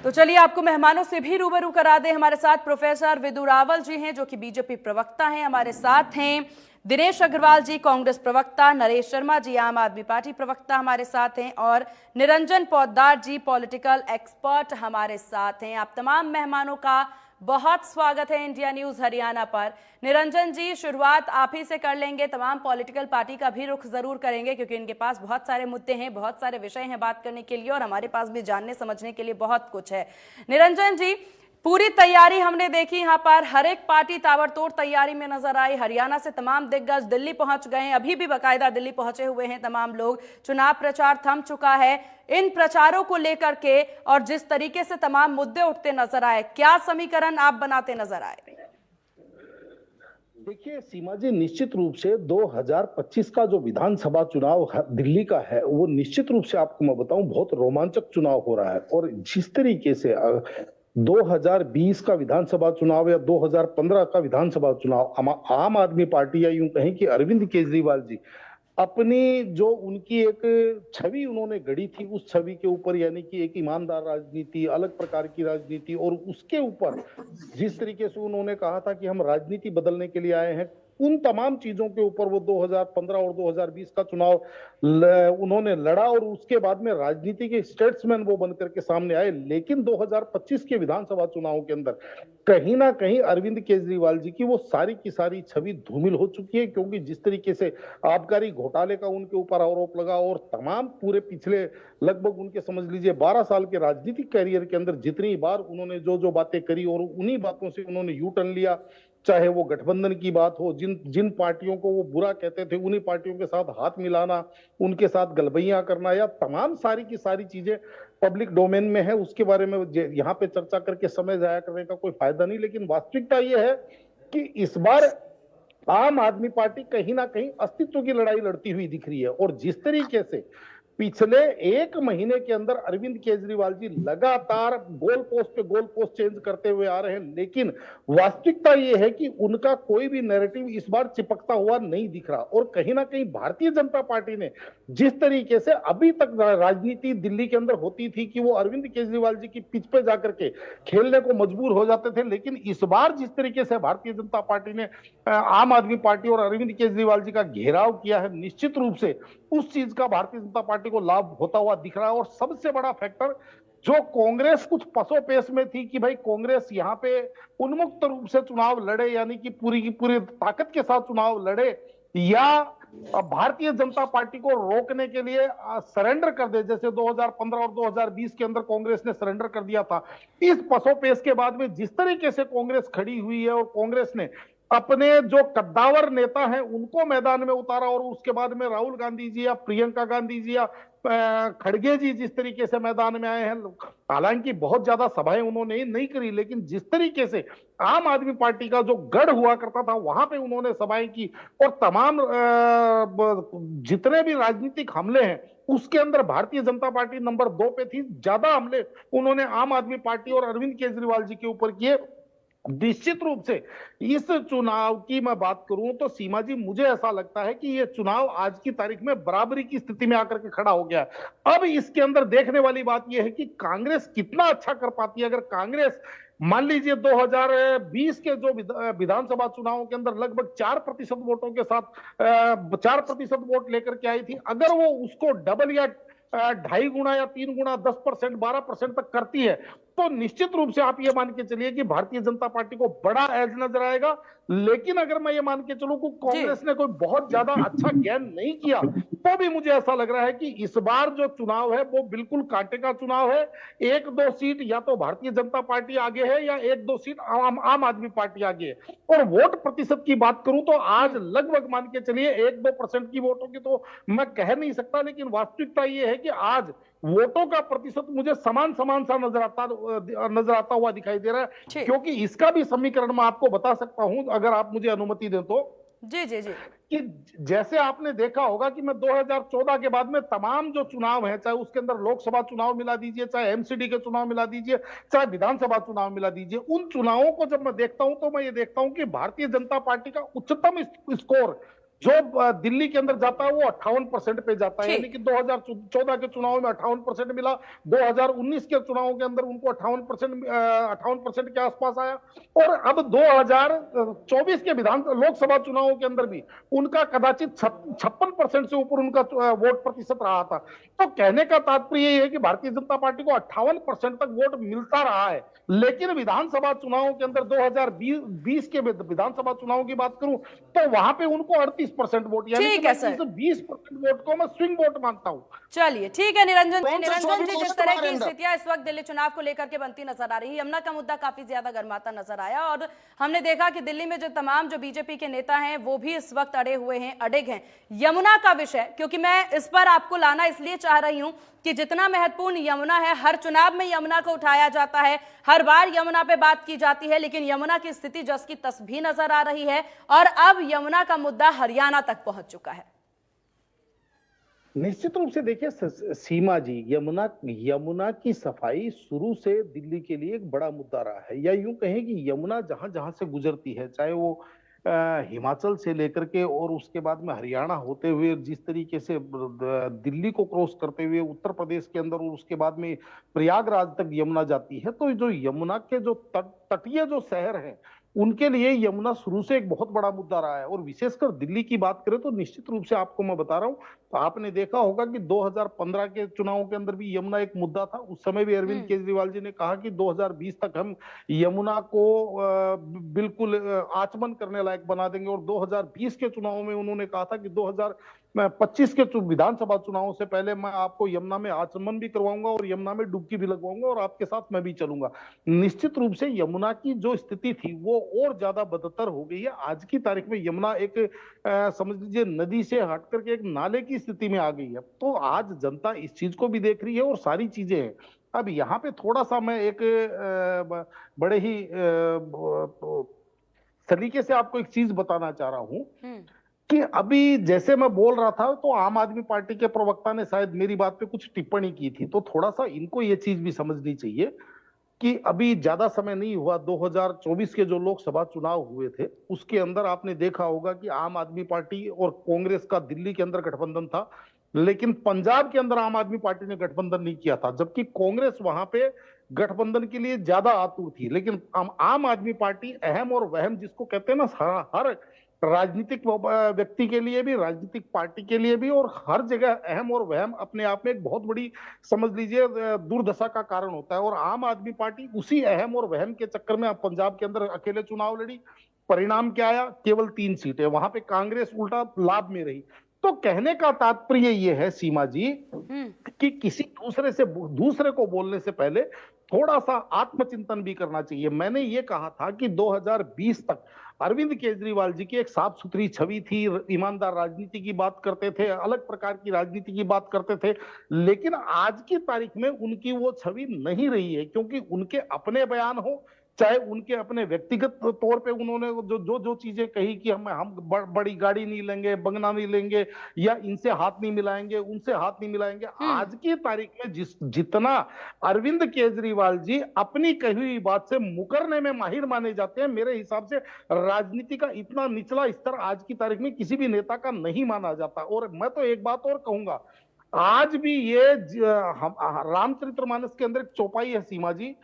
तो चलिए आपको मेहमानों से भी रूबरू करा दें। हमारे साथ प्रोफेसर विदु रावल जी हैं जो कि बीजेपी प्रवक्ता हैं। हमारे साथ हैं दिनेश अग्रवाल जी, कांग्रेस प्रवक्ता। नरेश शर्मा जी, आम आदमी पार्टी प्रवक्ता हमारे साथ हैं। और निरंजन पोद्दार जी, पॉलिटिकल एक्सपर्ट हमारे साथ हैं। आप तमाम मेहमानों का बहुत स्वागत है इंडिया न्यूज हरियाणा पर। निरंजन जी, शुरुआत आप ही से कर लेंगे। तमाम पॉलिटिकल पार्टी का भी रुख जरूर करेंगे क्योंकि इनके पास बहुत सारे मुद्दे हैं, बहुत सारे विषय हैं बात करने के लिए, और हमारे पास भी जानने समझने के लिए बहुत कुछ है। निरंजन जी, पूरी तैयारी हमने देखी यहाँ पर, हर एक पार्टी ताबड़तोड़ तैयारी में नजर आई। हरियाणा से तमाम दिग्गज दिल्ली पहुंच गए हैं, अभी भी बाकायदा दिल्ली पहुंचे हुए हैं तमाम लोग। चुनाव प्रचार थम चुका है। इन प्रचारों को लेकर के और जिस तरीके से तमाम मुद्दे उठते नजर आए, क्या समीकरण आप बनाते नजर आए? देखिए सीमा जी, निश्चित रूप से 2025 का जो विधानसभा चुनाव दिल्ली का है, वो निश्चित रूप से आपको मैं बताऊं बहुत रोमांचक चुनाव हो रहा है। और जिस तरीके से 2020 का विधानसभा चुनाव या 2015 का विधानसभा चुनाव आम आदमी पार्टी या यूं कहें कि अरविंद केजरीवाल जी अपनी जो उनकी एक छवि उन्होंने गढ़ी थी, उस छवि के ऊपर यानी कि एक ईमानदार राजनीति, अलग प्रकार की राजनीति, और उसके ऊपर जिस तरीके से उन्होंने कहा था कि हम राजनीति बदलने के लिए आए हैं, उन तमाम चीजों के ऊपर वो 2015 और 2020 का चुनाव उन्होंने लड़ा और उसके बाद में राजनीति के स्टेट्समैन वो बनकर के सामने आए। लेकिन 2025 के विधानसभा चुनाव के अंदर कहीं ना कहीं अरविंद केजरीवाल जी की वो सारी की सारी छवि धूमिल हो चुकी है, क्योंकि जिस तरीके से आबकारी घोटाले का उनके ऊपर आरोप लगा और तमाम पूरे पिछले लगभग उनके समझ लीजिए 12 साल के राजनीतिक कैरियर के अंदर जितनी बार उन्होंने जो जो बातें करी और उन्हीं बातों से उन्होंने यू टर्न लिया, चाहे वो गठबंधन की बात हो, जिन जिन पार्टियों को वो बुरा कहते थे उन्हीं पार्टियों के साथ हाथ मिलाना, उनके साथ गलबैयां करना, या तमाम सारी की सारी चीजें पब्लिक डोमेन में है, उसके बारे में यहाँ पे चर्चा करके समय जाया करने का कोई फायदा नहीं। लेकिन वास्तविकता यह है कि इस बार आम आदमी पार्टी कहीं ना कहीं अस्तित्व की लड़ाई लड़ती हुई दिख रही है। और जिस तरीके से पिछले एक महीने के अंदर अरविंद केजरीवाल जी लगातार गोल पोस्ट पे गोल पोस्ट चेंज करते हुए आ रहे हैं, लेकिन वास्तविकता यह है कि उनका कोई भी नैरेटिव इस बार चिपकता हुआ नहीं दिख रहा। और कहीं ना कहीं भारतीय जनता पार्टी ने जिस तरीके से अभी तक राजनीति दिल्ली के अंदर होती थी कि वो अरविंद केजरीवाल जी की पिच पे जाकर के खेलने को मजबूर हो जाते थे, लेकिन इस बार जिस तरीके से भारतीय जनता पार्टी ने आम आदमी पार्टी और अरविंद केजरीवाल जी का घेराव किया है, निश्चित रूप से उस चीज का भारतीय जनता पार्टी को लाभ होता हुआ दिख रहा है। और सबसे बड़ा फैक्टर, जो कांग्रेस कुछ पसोपेश में थी कि भाई कांग्रेस यहाँ पे उन्मुक्त रूप से चुनाव लड़े, यानी कि पूरी की पूरी ताकत के साथ चुनाव लड़े, या भारतीय जनता पार्टी को रोकने के लिए सरेंडर कर दे, जैसे 2015 और 2020 के अंदर कांग्रेस ने सरेंडर कर दिया था। इस पसोपेश के बाद में जिस तरीके से कांग्रेस खड़ी हुई है और कांग्रेस ने अपने जो कद्दावर नेता हैं उनको मैदान में उतारा, और उसके बाद में राहुल गांधी जी या प्रियंका गांधी जी या खड़गे जी जिस तरीके से मैदान में आए हैं, हालांकि बहुत ज्यादा सभाएं उन्होंने नहीं करी, लेकिन जिस तरीके से आम आदमी पार्टी का जो गढ़ हुआ करता था वहां पे उन्होंने सभाएं की, और तमाम जितने भी राजनीतिक हमले हैं उसके अंदर भारतीय जनता पार्टी नंबर 2 पे थी। ज्यादा हमले उन्होंने आम आदमी पार्टी और अरविंद केजरीवाल जी के ऊपर किए। निश्चित रूप से इस चुनाव की मैं बात करूं तो सीमा जी, मुझे ऐसा लगता है कि यह चुनाव आज की तारीख में बराबरी की स्थिति में आकर के खड़ा हो गया है। अब इसके अंदर देखने वाली बात यह है कि कांग्रेस कितना अच्छा कर पाती है। अगर कांग्रेस मान लीजिए 2020 के जो विधानसभा चुनाव के अंदर लगभग 4% वोटों के साथ 4% वोट लेकर के आई थी, अगर वो उसको डबल या 2.5 गुना या 3 गुना 10%, 12% तक करती है, तो निश्चित रूप से आप ये मान के चलिए कि भारतीय जनता पार्टी को बड़ा एज नजर आएगा। लेकिन अगर मैं ये मान के चलूं कि कांग्रेस ने कोई बहुत ज्यादा अच्छा गेन नहीं किया, तो भी मुझे ऐसा लग रहा है कि इस बार जो चुनाव है वो बिल्कुल कांटे का चुनाव है। 1-2 सीट या तो भारतीय जनता पार्टी आगे है या 1-2 सीट आम आदमी पार्टी आगे है। और वोट प्रतिशत की बात करूं तो आज लगभग मान के चलिए 1-2% की वोटों की तो मैं कह नहीं सकता, लेकिन वास्तविकता यह है कि आज वोटों का प्रतिशत मुझे समान समान सा नजर आता हुआ दिखाई दे रहा है। क्योंकि इसका भी समीकरण मैं आपको बता सकता हूं, अगर आप मुझे अनुमति दें तो। जी जी जी। कि जैसे आपने देखा होगा कि मैं 2014 के बाद में तमाम जो चुनाव है, चाहे उसके अंदर लोकसभा चुनाव मिला दीजिए, चाहे एमसीडी के चुनाव मिला दीजिए, चाहे विधानसभा चुनाव मिला दीजिए, उन चुनावों को जब मैं देखता हूं तो मैं ये देखता हूं कि भारतीय जनता पार्टी का उच्चतम स्कोर जो दिल्ली के अंदर जाता है वो 58% पे जाता है, ठीक। यानी कि 2014 के चुनाव में 58% मिला, 2019 के चुनाव के अंदर उनको 58% के आसपास आया, और अब 2024 के लोकसभा चुनावों के अंदर भी उनका कदाचित 56% से ऊपर उनका वोट प्रतिशत रहा था। तो कहने का तात्पर्य यह है कि भारतीय जनता पार्टी को 58% तक वोट मिलता रहा है, लेकिन विधानसभा चुनावों के अंदर 2020 के विधानसभा चुनाव की बात करूं तो वहां पे उनको 38% वोट, यानी ठीक कि है मैं सर। 20% वोट को मैं स्विंग वोट मानता हूं। चलिए ठीक है निरंजन कौन सा निरंजन स्वामी जी, बोल जिस रहे तरह तुम्हारे की अंदर? स्थितियां इस वक्त दिल्ली चुनाव को लेकर के बनती नजर आ रही है, यमुना का मुद्दा काफी ज्यादा गर्माता नजर आया और हमने देखा कि दिल्ली में जो तमाम जो बीजेपी के नेता हैं वो भी इस वक्त अड़े हुए हैं, अड़िग हैं यमुना का विषय, क्योंकि मैं इस पर आपको लाना इसलिए चाह रही हूं कि जितना महत्वपूर्ण यमुना है, हर चुनाव में यमुना को उठाया जाता है, हर बार यमुना पे बात की जाती है, लेकिन यमुना की स्थिति जस की तस भी नजर आ रही है और अब यमुना का मुद्दा हरियाणा तक पहुंच चुका है। निश्चित रूप से देखिए सीमा जी, यमुना की सफाई शुरू से दिल्ली के लिए एक बड़ा मुद्दा रहा है, या यूं कहें कि यमुना जहां जहां से गुजरती है, चाहे वो हिमाचल से लेकर के और उसके बाद में हरियाणा होते हुए जिस तरीके से दिल्ली को क्रॉस करते हुए उत्तर प्रदेश के अंदर और उसके बाद में प्रयागराज तक यमुना जाती है, तो जो यमुना के जो तटीय जो शहर हैं उनके लिए यमुना शुरू से एक बहुत बड़ा मुद्दा रहा है। और विशेषकर दिल्ली की बात करें तो निश्चित रूप से आपको मैं बता रहा हूं, तो आपने देखा होगा कि 2015 के चुनावों के अंदर भी यमुना एक मुद्दा था। उस समय भी अरविंद केजरीवाल जी ने कहा कि 2020 तक हम यमुना को बिल्कुल आचमन करने लायक बना देंगे, और 2020 के चुनावों में उन्होंने कहा था कि 2025 के विधानसभा चुनावों से पहले मैं आपको यमुना में आचमन भी करवाऊंगा और यमुना में डुबकी भी लगवाऊंगा और आपके साथ मैं भी चलूंगा। निश्चित रूप से यमुना की जो स्थिति थी वो और ज्यादा बदतर हो गई है। आज की तारीख में यमुना एक समझ लीजिए नदी से हट करके एक नाले की स्थिति में आ गई है। तो आज जनता इस चीज को भी देख रही है और सारी चीजें हैं। अब यहाँ पे थोड़ा सा मैं एक बड़े ही सलीके से आपको एक चीज बताना चाह रहा हूं कि अभी जैसे मैं बोल रहा था तो आम आदमी पार्टी के प्रवक्ता ने शायद मेरी बात पे कुछ टिप्पणी की थी, तो थोड़ा सा इनको ये चीज भी समझनी चाहिए कि अभी ज्यादा समय नहीं हुआ, 2024 के जो लोकसभा चुनाव हुए थे उसके अंदर आपने देखा होगा कि आम आदमी पार्टी और कांग्रेस का दिल्ली के अंदर गठबंधन था, लेकिन पंजाब के अंदर आम आदमी पार्टी ने गठबंधन नहीं किया था, जबकि कांग्रेस वहां पे गठबंधन के लिए ज्यादा आतुर थी। लेकिन आम आदमी पार्टी अहम और वहम जिसको कहते हैं ना, हर राजनीतिक व्यक्ति के लिए भी, राजनीतिक पार्टी के लिए भी, और हर जगह अहम और वहम अपने आप में एक बहुत बड़ी समझ लीजिए दुर्दशा का कारण होता है। और आम आदमी पार्टी उसी अहम और वहम के चक्कर में अब पंजाब के अंदर अकेले चुनाव लड़ी, परिणाम क्या आया? केवल 3 सीटें, वहां पे कांग्रेस उल्टा लाभ में रही। तो कहने का तात्पर्य ये है सीमा जी कि किसी दूसरे को बोलने से पहले थोड़ा सा आत्मचिंतन भी करना चाहिए। मैंने ये कहा था कि 2020 तक अरविंद केजरीवाल जी की एक साफ सुथरी छवि थी, ईमानदार राजनीति की बात करते थे, अलग प्रकार की राजनीति की बात करते थे, लेकिन आज की तारीख में उनकी वो छवि नहीं रही है, क्योंकि उनके अपने बयान हो, चाहे उनके अपने व्यक्तिगत तौर पे उन्होंने जो चीजें कही कि हम बड़ी गाड़ी नहीं लेंगे, बंगला नहीं लेंगे, या इनसे हाथ नहीं मिलाएंगे, उनसे हाथ नहीं मिलाएंगे, आज की तारीख में जितना अरविंद केजरीवाल जी अपनी कही हुई बात से मुकरने में माहिर माने जाते हैं, मेरे हिसाब से राजनीति का इतना निचला स्तर आज की तारीख में किसी भी नेता का नहीं माना जाता। और मैं तो एक बात और कहूंगा, आज भी ये रामचरितमानस के अंदर एक चौपाई है सीमा जी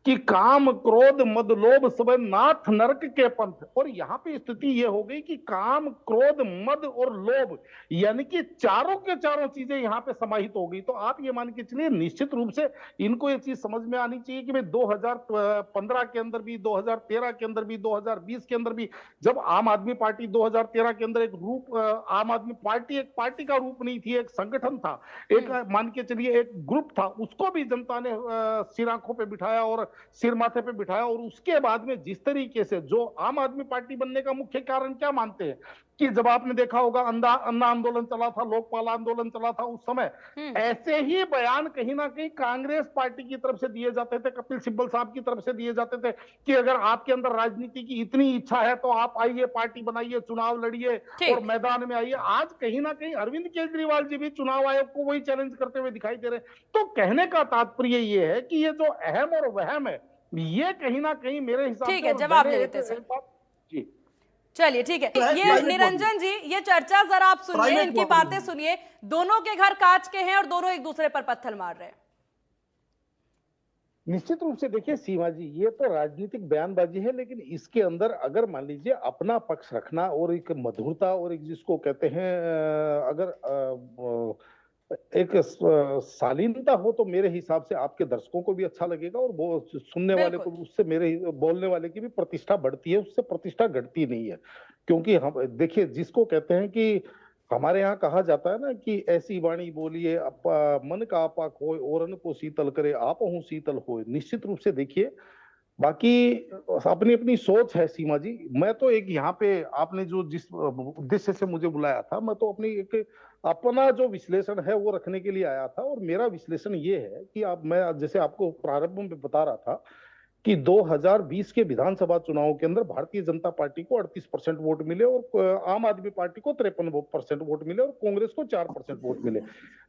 कि काम क्रोध मद लोभ सब नाथ नरक के पंथ, और यहाँ पे स्थिति ये हो गई कि काम क्रोध मद और लोभ यानी कि चारों के चारों चीजें यहाँ पे समाहित हो गई। तो आप ये मान के चलिए निश्चित रूप से इनको ये चीज समझ में आनी चाहिए कि भाई 2015 के अंदर भी, 2013 के अंदर भी, 2020 के अंदर भी, जब आम आदमी पार्टी 2013 के अंदर एक रूप, आम आदमी पार्टी एक पार्टी का रूप नहीं थी, एक संगठन था, एक मान के चलिए एक ग्रुप था, उसको भी जनता ने सिर आंखों पे बिठाया और सिर माथे पे बिठाया। और उसके बाद में जिस तरीके से जो आम आदमी पार्टी बनने का मुख्य कारण क्या मानते हैं कि जब आपने देखा होगा अन्ना आंदोलन चला था, लोकपाल आंदोलन चला था, उस समय ऐसे ही बयान कहीं ना कहीं कांग्रेस पार्टी की तरफ से दिए जाते थे, कपिल सिब्बल साहब की तरफ से दिए जाते थे कि अगर आपके अंदर राजनीति की इतनी इच्छा है तो आप आइए, पार्टी बनाइए, चुनाव लड़िए और मैदान में आइए। आज कहीं ना कहीं अरविंद केजरीवाल जी भी चुनाव आयोग को वही चैलेंज करते हुए दिखाई दे रहे हैं। तो कहने का तात्पर्य ये है कि ये जो अहम और वहम है, ये कहीं ना कहीं मेरे हिसाब से, ठीक है, जवाब ले लेते हैं सर। जी चलिए ठीक है, ये private निरंजन जी, ये चर्चा जरा आप सुनिए, Private इनकी body बातें है। सुनिए। दोनों के घर कांच के हैं और दोनों एक दूसरे पर पत्थर मार रहे हैं। निश्चित रूप से देखिए सीमा जी, ये तो राजनीतिक बयानबाजी है, लेकिन इसके अंदर अगर मान लीजिए अपना पक्ष रखना और एक मधुरता और एक जिसको कहते हैं एक शालीनता हो, तो मेरे हिसाब से आपके दर्शकों को भी अच्छा लगेगा और वो सुनने वाले को भी, उससे मेरे बोलने वाले की भी प्रतिष्ठा बढ़ती है, उससे प्रतिष्ठा घटती नहीं है। क्योंकि हम देखिए, जिसको कहते हैं कि हमारे यहाँ कहा जाता है ना कि ऐसी वाणी बोलिए मन का आपा खोए, औरन को शीतल करे आपहु शीतल होए। निश्चित रूप से देखिए, बाकी अपनी अपनी सोच है सीमा जी। मैं तो एक यहाँ पे आपने जो जिस उद्देश्य से मुझे बुलाया था, मैं तो अपनी एक अपना जो विश्लेषण है वो रखने के लिए आया था। और मेरा विश्लेषण ये है कि आप, मैं जैसे आपको प्रारंभ में बता रहा था कि 2020 के विधानसभा चुनाव के अंदर भारतीय जनता पार्टी को 38% वोट मिले और आम आदमी पार्टी को 53% वोट मिले और कांग्रेस को 4% वोट मिले।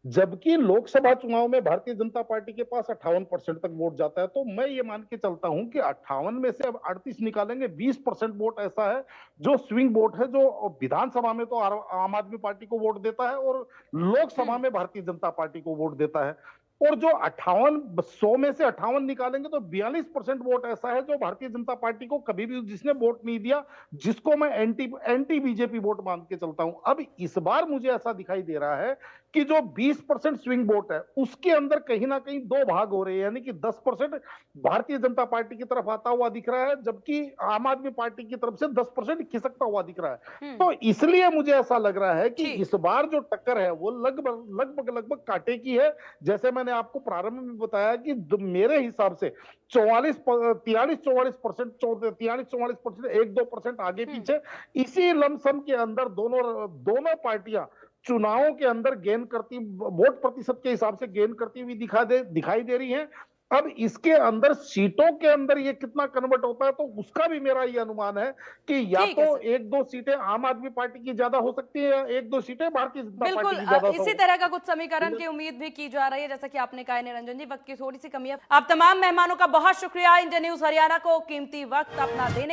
जबकि लोकसभा चुनाव में भारतीय जनता पार्टी के पास 58% तक वोट जाता है। तो मैं ये मान के चलता हूं कि 58 में से अब 38 निकालेंगे, 20% वोट ऐसा है जो स्विंग वोट है, जो विधानसभा में तो आम आदमी पार्टी को वोट देता है और लोकसभा में भारतीय जनता पार्टी को वोट देता है। और जो 100 में से 58 निकालेंगे तो 42% वोट ऐसा है जो भारतीय जनता पार्टी को कभी भी जिसने वोट नहीं दिया, जिसको मैं एंटी बीजेपी वोट मान के चलता हूं। अब इस बार मुझे ऐसा दिखाई दे रहा है कि जो 20% स्विंग वोट है उसके अंदर कहीं ना कहीं दो भाग हो रहे हैं, यानी कि 10% भारतीय जनता पार्टी की तरफ आता हुआ दिख रहा है, जबकि आम आदमी पार्टी की तरफ से 10% खिसकता हुआ दिख रहा है। तो इसलिए मुझे ऐसा लग रहा है कि इस बार जो टक्कर है वो लगभग कांटे की है। जैसे मैंने आपको प्रारंभ में बताया कि मेरे हिसाब से 43-44%, 1-2% आगे पीछे, इसी लमसम के अंदर दोनों पार्टियां चुनावों के अंदर गेन करती, वोट प्रतिशत के हिसाब से गेन करती हुई दिखाई दे रही हैं। अब इसके अंदर सीटों के अंदर ये कितना कन्वर्ट होता है, तो उसका भी मेरा ये अनुमान है कि या तो 1-2 सीटें आम आदमी पार्टी की ज्यादा हो सकती है या 1-2 सीटें भारतीय जनता पार्टी की ज्यादा। इसी तरह का कुछ समीकरण की उम्मीद भी की जा रही है, जैसा कि आपने कहा निरंजन जी। वक्त की थोड़ी सी कमी है। आप तमाम मेहमानों का बहुत शुक्रिया, इंडिया न्यूज हरियाणा को कीमती वक्त अपना देने